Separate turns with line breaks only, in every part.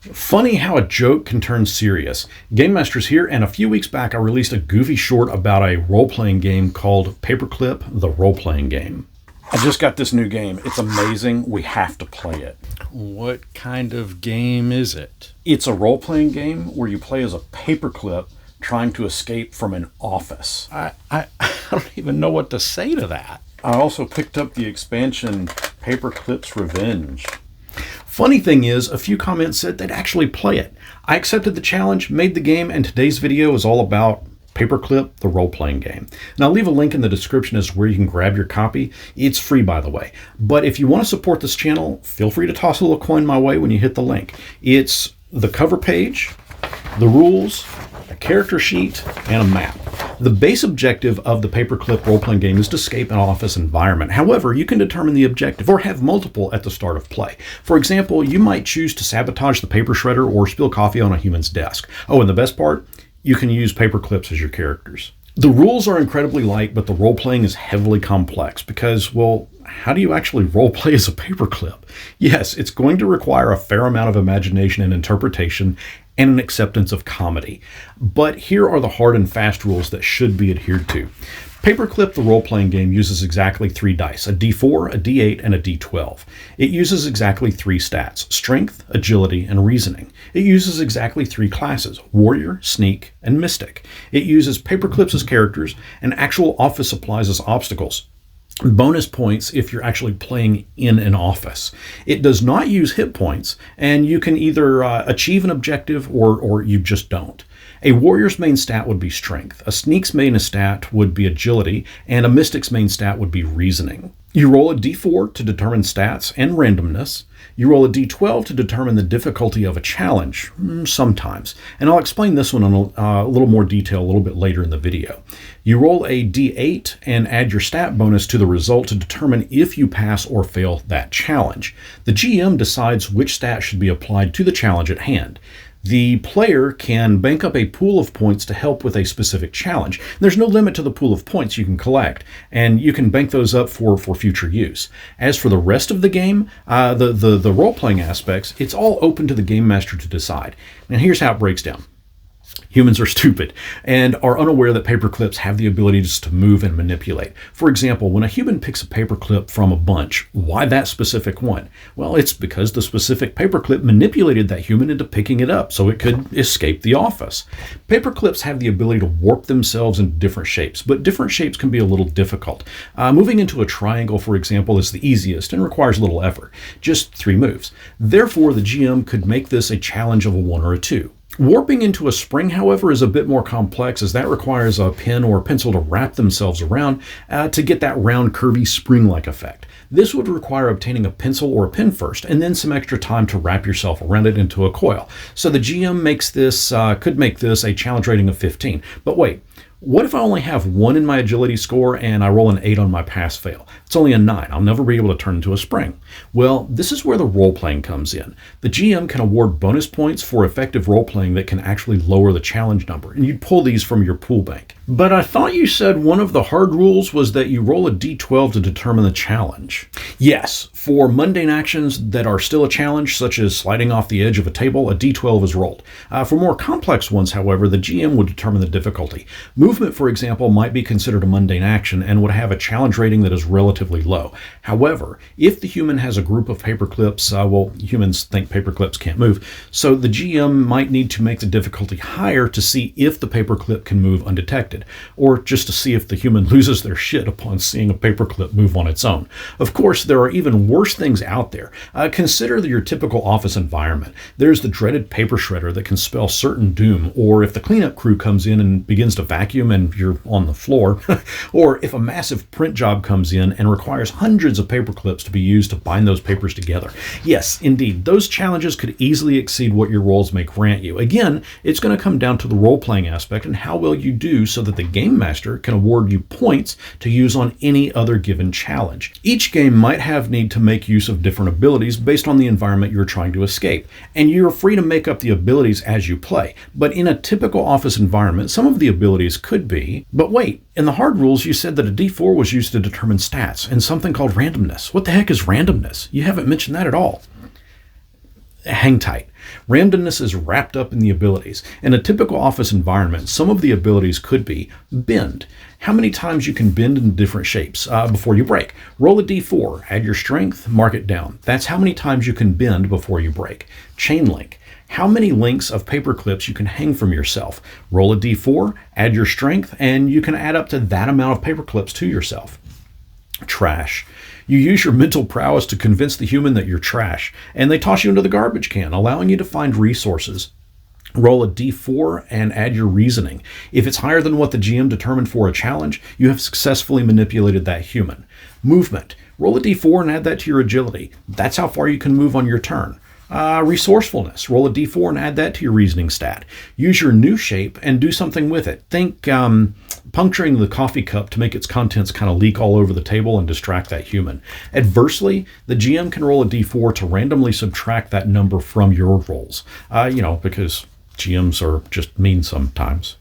Funny how a joke can turn serious. GameMasters here, and a few weeks back I released a goofy short about a role-playing game called Paperclip the Role-Playing Game. I just got this new game. It's amazing. We have to play it.
What kind of game is it?
It's a role-playing game where you play as a paperclip trying to escape from an office.
I don't even know what to say to that.
I also picked up the expansion Paperclip's Revenge. Funny thing is, a few comments said they'd actually play it. I accepted the challenge, made the game, and today's video is all about Paperclip the Role-Playing Game. And I'll leave a link in the description as to where you can grab your copy. It's free, by the way. But if you want to support this channel, feel free to toss a little coin my way when you hit the link. It's the cover page, the rules, a character sheet, and a map. The base objective of the Paperclip role-playing game is to escape an office environment. However, you can determine the objective or have multiple at the start of play. For example, you might choose to sabotage the paper shredder or spill coffee on a human's desk. Oh, and the best part, you can use paperclips as your characters. The rules are incredibly light, but the role-playing is heavily complex because, well, how do you actually role-play as a paperclip? Yes, it's going to require a fair amount of imagination and interpretation and an acceptance of comedy. But here are the hard and fast rules that should be adhered to. Paperclip the role-playing game uses exactly 3 dice, a d4, a d8, and a d12. It uses exactly 3 stats, strength, agility, and reasoning. It uses exactly 3 classes, warrior, sneak, and mystic. It uses paperclips as characters and actual office supplies as obstacles. Bonus points if you're actually playing in an office. It does not use hit points, and you can either achieve an objective or you just don't. A warrior's main stat would be strength, a sneak's main stat would be agility, and a mystic's main stat would be reasoning. You roll a d4 to determine stats and randomness. You roll a d12 to determine the difficulty of a challenge, sometimes. And I'll explain this one in a little more detail a little bit later in the video. You roll a d8 and add your stat bonus to the result to determine if you pass or fail that challenge. The GM decides which stat should be applied to the challenge at hand. The player can bank up a pool of points to help with a specific challenge. There's no limit to the pool of points you can collect, and you can bank those up for future use. As for the rest of the game, the role-playing aspects, it's all open to the game master to decide. And here's how it breaks down. Humans are stupid and are unaware that paperclips have the ability just to move and manipulate. For example, when a human picks a paperclip from a bunch, why that specific one? Well, it's because the specific paperclip manipulated that human into picking it up so it could escape the office. Paperclips have the ability to warp themselves into different shapes, but different shapes can be a little difficult. Moving into a triangle, for example, is the easiest and requires little effort, just 3 moves. Therefore, the GM could make this a challenge of a 1 or a 2. Warping into a spring, however, is a bit more complex as that requires a pen or pencil to wrap themselves around to get that round, curvy, spring-like effect. This would require obtaining a pencil or a pen first, and then some extra time to wrap yourself around it into a coil. So the GM could make this a challenge rating of 15. But wait, what if I only have 1 in my agility score and I roll an 8 on my pass-fail? It's only a 9. I'll never be able to turn into a spring. Well, this is where the role-playing comes in. The GM can award bonus points for effective role-playing that can actually lower the challenge number, and you'd pull these from your pool bank. But I thought you said one of the hard rules was that you roll a d12 to determine the challenge. Yes, for mundane actions that are still a challenge, such as sliding off the edge of a table, a d12 is rolled. For more complex ones, however, the GM would determine the difficulty. Movement, for example, might be considered a mundane action and would have a challenge rating that is relatively low. However, if the human has a group of paperclips, well, humans think paperclips can't move, so the GM might need to make the difficulty higher to see if the paperclip can move undetected, or just to see if the human loses their shit upon seeing a paperclip move on its own. Of course, there are even worse things out there. Consider your typical office environment. There's the dreaded paper shredder that can spell certain doom, or if the cleanup crew comes in and begins to vacuum and you're on the floor, or if a massive print job comes in and requires hundreds of paperclips to be used to bind those papers together. Yes, indeed, those challenges could easily exceed what your rolls may grant you. Again, it's going to come down to the role-playing aspect and how well you do so that the game master can award you points to use on any other given challenge. Each game might have need to make use of different abilities based on the environment you're trying to escape, and you're free to make up the abilities as you play. But in a typical office environment, some of the abilities could be, but wait, in the hard rules you said that a d4 was used to determine stats and something called randomness. What the heck is randomness? You haven't mentioned that at all. Hang tight. Randomness is wrapped up in the abilities. In a typical office environment, some of the abilities could be bend. How many times you can bend in different shapes before you break. Roll a d4, add your strength, mark it down. That's how many times you can bend before you break. Chain link. How many links of paper clips you can hang from yourself. Roll a d4, add your strength, and you can add up to that amount of paper clips to yourself. Trash. You use your mental prowess to convince the human that you're trash, and they toss you into the garbage can, allowing you to find resources. Roll a d4 and add your reasoning. If it's higher than what the GM determined for a challenge, you have successfully manipulated that human. Movement. Roll a d4 and add that to your agility. That's how far you can move on your turn. Resourcefulness. Roll a d4 and add that to your reasoning stat. Use your new shape and do something with it. Think puncturing the coffee cup to make its contents kind of leak all over the table and distract that human. Adversely, the GM can roll a d4 to randomly subtract that number from your rolls. Because GMs are just mean sometimes.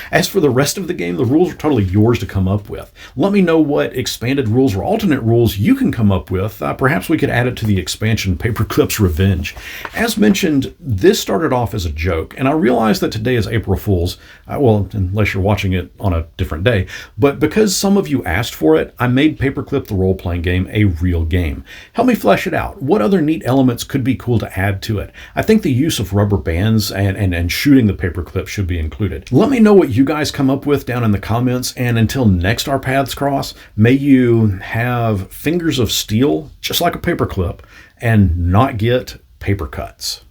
As for the rest of the game, the rules are totally yours to come up with. Let me know what expanded rules or alternate rules you can come up with. Perhaps we could add it to the expansion Paperclip's Revenge. As mentioned, this started off as a joke, and I realize that today is April Fool's, unless you're watching it on a different day, but because some of you asked for it, I made Paperclip the Role-Playing Game a real game. Help me flesh it out. What other neat elements could be cool to add to it? I think the use of rubber bands and shooting the paperclip should be included. Let me know what you guys come up with down in the comments, and until next our paths cross, may you have fingers of steel just like a paperclip and not get paper cuts.